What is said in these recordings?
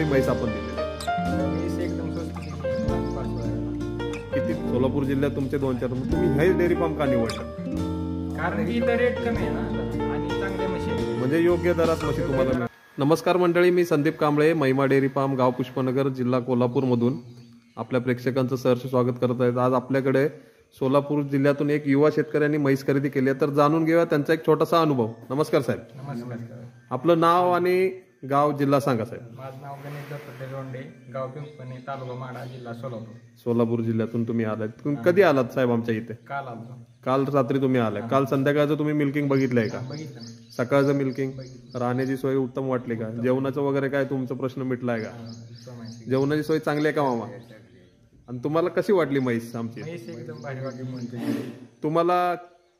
म्हैस आपण दिलेली आहे? म्हैस एकदम स्वस्त दिली, 1,05,000. किती सोलापूर जिल्ह्यात तुमचे 2-4, मग तुम्ही हेच डेअरी फार्म का निवडलं? कारण की इथं रेट कमी आहे ना आणि चांगल्या म्हशी आहेत. म्हणजे योग्य दरात म्हशी तुम्हाला मिळाल्या. नमस्कार मंडळी, मी संदीप कांबळे, महिमा डेअरी फार्म, गाव पुष्पनगर, जिल्हा कोल्हापूरमधून आपल्या प्रेक्षकांचं सहर्ष स्वागत करत आहेत. आज आपल्याकडे सोलापूर जिल्ह्यातून एक युवा शेतकऱ्यांनी म्हैस खरेदी केली आहे, तर जाणून घेऊया त्यांचा एक छोटासा अनुभव. नमस्कार साहेब, नमस्कार. आपलं नाव आणि गाव जिल्हा सांगा साहेब. माझं नाव गणेश दत्तात्रय लोंढे, गाव पिंपणे, तालुका माढा, जिल्हा सोलापूर. सोलापूर जिल्ह्यातून तुम्ही आलात. तुम्ही कधी आलात साहेब आमच्या इथे? काल आलो. काल रात्री तुम्ही आलाय. काल संध्याकाळचं तुम्ही मिल्किंग बघितलंय का? बघितलं ना. सकाळचं मिल्किंग, राहण्याची सोय उत्तम वाटली का? जेवणाचं वगैरे काय तुमचा प्रश्न मिटलाय का? जेवणाची सोय चांगली आहे का मामा? आणि तुम्हाला कशी वाटली म्हैस आमची? म्हैस एकदम भारी वाटली म्हणते. तुम्हाला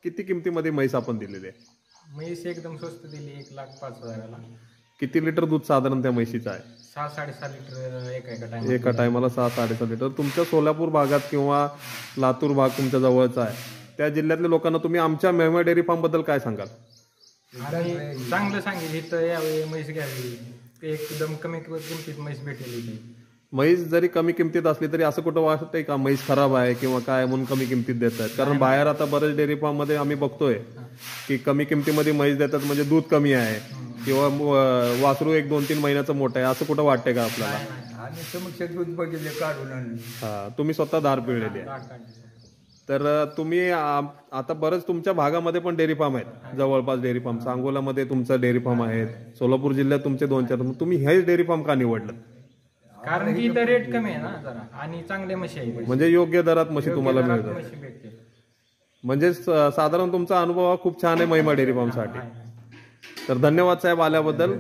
किती किमतीमध्ये म्हैस आपण दिलेली आहे? म्हैस एकदम स्वस्त दिली, 1,05,000. किती लिटर दूध साधारण त्या म्हैशीचं आहे? 6-6.5 लिटर एका एका टायमाला 6-6.5 लिटर. तुमच्या सोलापूर भागात किंवा लातूर भाग तुमच्या जवळचा आहे, त्या जिल्ह्यातल्या लोकांना तुम्ही आमच्या महिमा डेअरी फार्म बद्दल काय सांगाल? आणि चांगलं सांगेल, इथं यावेळी म्हैस घ्यावी, एकदम कमी किमतीत म्हैस भेटेल इथे. म्हैस जरी कमी किमतीत असली तरी असं कुठं वाटतंय का म्हैस खराब आहे किंवा काय म्हणून कमी किमतीत देत आहेत? कारण बाहेर आता बरेच डेअरी फार्म मध्ये आम्ही बघतोय की कमी किमतीमध्ये म्हैस देतात म्हणजे दूध कमी आहे किंवा वासरू 1-2-3 महिन्याचं मोठं आहे, असं कुठं वाटतंय का आपल्याला? आम्ही समक्ष दूध बघितले काढून आणले. हा, तुम्ही स्वतः धार पिळलेली आहे. तर तुम्ही आता बरंच तुमच्या भागामध्ये पण डेअरी फार्म आहेत, जवळपास डेअरी फार्म, सांगोलामध्ये तुमचं डेअरी फार्म आहेत, सोलापूर जिल्ह्यात तुमचे 2-4, मग तुम्ही हेच डेअरी फार्म का निवडलं? कारण की इथं रेट कमी आहे ना जरा आणि चांगल्या म्हशी आहेत. म्हणजे योग्य दरात म्हशी तुम्हाला दरात मिळतात. म्हशी भेटतील. म्हणजे साधारण तुमचा अनुभव हा खूप छान आहे महिमा डेअरी फार्मसाठी. तर धन्यवाद साहेब आल्याबद्दल.